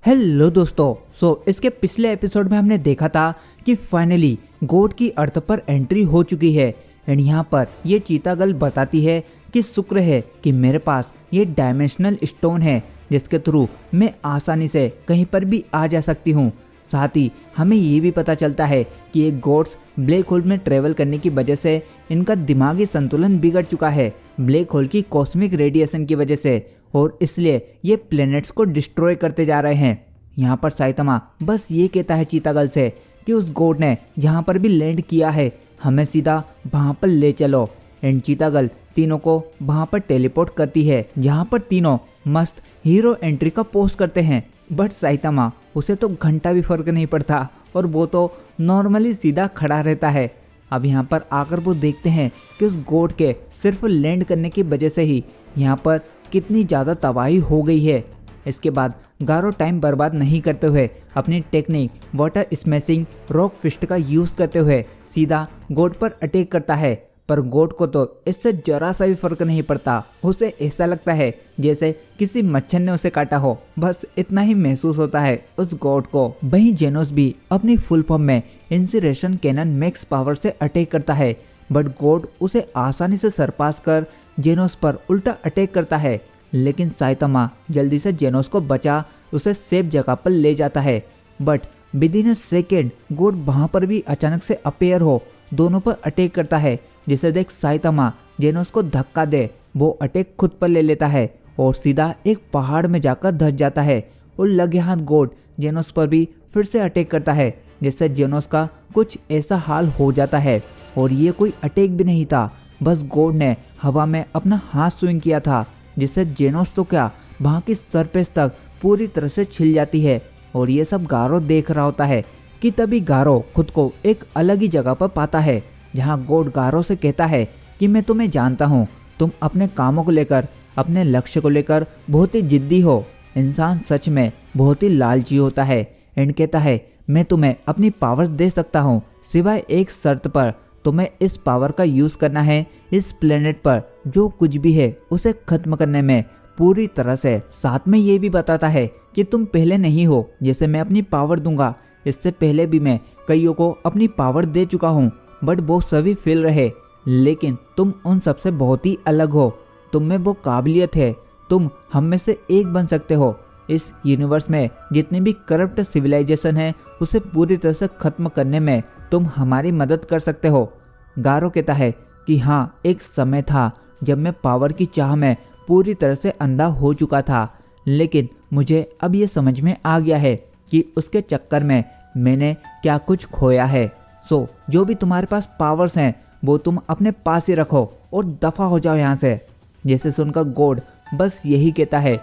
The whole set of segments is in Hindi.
हेलो दोस्तों। इसके पिछले एपिसोड में हमने देखा था कि फाइनली गोड की अर्थ पर एंट्री हो चुकी है एंड यहाँ पर ये चीता गर्ल बताती है कि शुक्र है कि मेरे पास ये डायमेंशनल स्टोन है जिसके थ्रू मैं आसानी से कहीं पर भी आ जा सकती हूँ। साथ ही हमें ये भी पता चलता है कि ये गोड्स ब्लैक होल में ट्रेवल करने की वजह से इनका दिमागी संतुलन बिगड़ चुका है ब्लैक होल की कॉस्मिक रेडिएशन की वजह से, और इसलिए ये प्लैनेट्स को डिस्ट्रॉय करते जा रहे हैं। यहाँ पर साइतामा बस ये कहता है चीता गर्ल से कि उस गोड ने जहाँ पर भी लैंड किया है हमें सीधा वहाँ पर ले चलो। एंड चीता गर्ल तीनों को वहाँ पर टेलीपोर्ट करती है जहाँ पर तीनों मस्त हीरो एंट्री का पोस्ट करते हैं। बट साइतामा उसे तो घंटा भी फर्क नहीं पड़ता और वो तो नॉर्मली सीधा खड़ा रहता है। अब यहाँ पर आकर वो देखते हैं कि उस गोड के सिर्फ लैंड करने की वजह से ही यहाँ पर कितनी ज़्यादा तबाही हो गई है। इसके बाद गारो टाइम बर्बाद नहीं करते हुए अपनी technique water smashing rock fist का यूज़ करते हुए सीधा गोड पर अटैक करता है। पर गोड को तो इससे जरा सा भी फर्क नहीं पड़ता। उसे ऐसा लगता है जैसे किसी मच्छर ने उसे काटा हो, बस इतना ही महसूस होता है उस गोड को। वहीं जेनोस भी अपनी फुल फॉर्म में इंसिरेशन कैनन मैक्स पावर से अटैक करता है, बट गोड उसे आसानी से सरपास कर जेनोस पर उल्टा अटैक करता है। लेकिन साइतामा जल्दी से जेनोस को बचा उसे सेफ जगह पर ले जाता है। But with in a second गोड वहाँ पर भी अचानक से अपेयर हो दोनों पर अटैक करता है, जिसे देख साइतामा जेनोस को धक्का दे वो अटैक खुद पर ले लेता है और सीधा एक पहाड़ में जाकर धंस जाता है। और लगे हाथ गोड जेनोस पर भी फिर से अटैक करता है, जिससे जेनोस का कुछ ऐसा हाल हो जाता है। और ये कोई अटैक भी नहीं था, बस गोड ने हवा में अपना हाथ स्विंग किया था, जिससे जेनोस तो क्या वहाँ की सरफेस तक पूरी तरह से छिल जाती है। और ये सब गारो देख रहा होता है कि तभी गारो खुद को एक अलग ही जगह पर पाता है, जहाँ गोड गारो से कहता है कि मैं तुम्हें जानता हूँ, तुम अपने कामों को लेकर अपने लक्ष्य को लेकर बहुत ही जिद्दी हो। इंसान सच में बहुत ही लालची होता है। एंड कहता है मैं तुम्हें अपनी पावर्स दे सकता हूँ सिवाय एक शर्त पर, तुम्हें इस पावर का यूज़ करना है इस प्लेनेट पर जो कुछ भी है उसे खत्म करने में पूरी तरह से। साथ में ये भी बताता है कि तुम पहले नहीं हो जैसे मैं अपनी पावर दूंगा, इससे पहले भी मैं कईयों को अपनी पावर दे चुका हूँ बट वो सभी फेल रहे, लेकिन तुम उन सबसे बहुत ही अलग हो। तुम में वो काबिलियत है, तुम हम में से एक बन सकते हो। इस यूनिवर्स में जितनी भी करप्ट सिविलाइजेशन है उसे पूरी तरह से खत्म करने में तुम हमारी मदद कर सकते हो। गारो कहता है कि हाँ, एक समय था जब मैं पावर की चाह में पूरी तरह से अंधा हो चुका था, लेकिन मुझे अब ये समझ में आ गया है कि उसके चक्कर में मैंने क्या कुछ खोया है। जो भी तुम्हारे पास पावर्स हैं वो तुम अपने पास ही रखो और दफा हो जाओ यहाँ से। जैसे सुनकर गोड बस यही कहता है,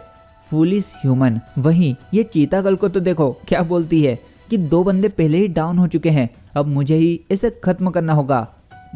फूलिश ह्यूमन। वहीं ये चीता गर्ल को तो देखो क्या बोलती है कि दो बंदे पहले ही डाउन हो चुके हैं, अब मुझे ही इसे खत्म करना होगा।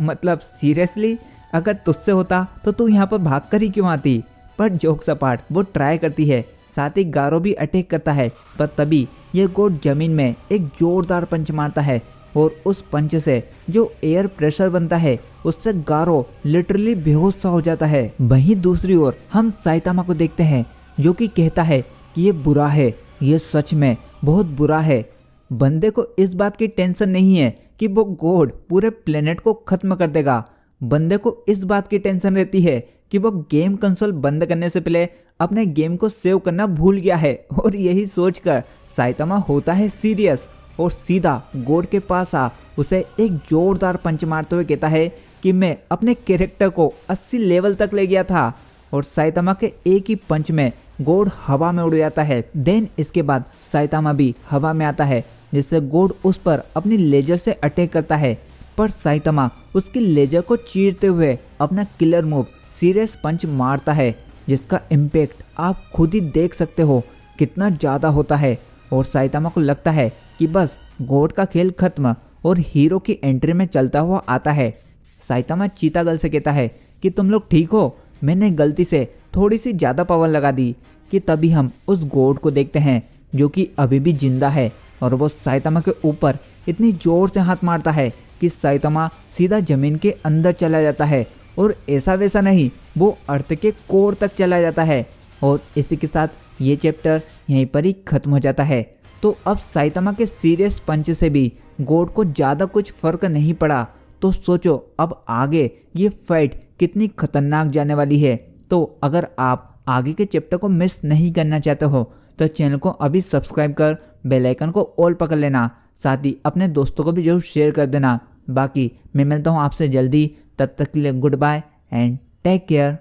मतलब सीरियसली, अगर तुझसे होता तो तू यहाँ पर भाग कर ही क्यों आती। पर जोक्स अपार्ट वो ट्राई करती है, साथ ही गारो भी अटैक करता है। पर तभी ये गोड जमीन में एक जोरदार पंच मारता है और उस पंच से जो एयर प्रेशर बनता है उससे गारो लिटरली बेहोश सा हो जाता है। वहीं दूसरी ओर हम साइतामा को देखते हैं जो कि कहता है कि ये बुरा है, ये सच में बहुत बुरा है। बंदे को इस बात की टेंशन नहीं है कि वो गोड पूरे प्लेनेट को खत्म कर देगा। बंदे को इस बात की टेंशन रहती है कि वो गेम कंसोल बंद करने से पहले अपने गेम को सेव करना भूल गया है। और यही सोचकर साइतामा होता है सीरियस और सीधा गोड के पास आ उसे एक जोरदार पंच मारते हुए कहता है कि मैं अपने कैरेक्टर को 80 लेवल तक ले गया था। और साइतामा के एक ही पंच में गोड हवा में उड़ जाता है। देन इसके बाद साइतामा भी हवा में आता है, जिससे गोड उस पर अपनी लेजर से अटैक करता है। पर साइतामा उसकी लेजर को चीरते हुए अपना किलर मूव सीरियस पंच मारता है, जिसका इम्पैक्ट आप खुद ही देख सकते हो कितना ज़्यादा होता है। और साइतामा को लगता है कि बस गोड का खेल खत्म और हीरो की एंट्री में चलता हुआ आता है। साइतामा चीता गर्ल से कहता है कि तुम लोग ठीक हो, मैंने गलती से थोड़ी सी ज़्यादा पावर लगा दी। कि तभी हम उस गोड को देखते हैं जो कि अभी भी जिंदा है और वो साइतामा के ऊपर इतनी ज़ोर से हाथ मारता है कि साइतामा सीधा ज़मीन के अंदर चला जाता है। और ऐसा वैसा नहीं, वो अर्थ के कोर तक चला जाता है। और इसी के साथ ये चैप्टर यहीं पर ही खत्म हो जाता है। तो अब साइतामा के सीरियस पंच से भी गोड को ज़्यादा कुछ फर्क नहीं पड़ा। तो सोचो अब आगे ये फाइट कितनी खतरनाक जाने वाली है। तो अगर आप आगे के चैप्टर को मिस नहीं करना चाहते हो तो चैनल को अभी सब्सक्राइब कर बेल आइकन को ऑल पकड़ लेना, साथ ही अपने दोस्तों को भी जरूर शेयर कर देना। बाकी मैं मिलता हूँ आपसे जल्दी, तब तक के लिए good bye and take care.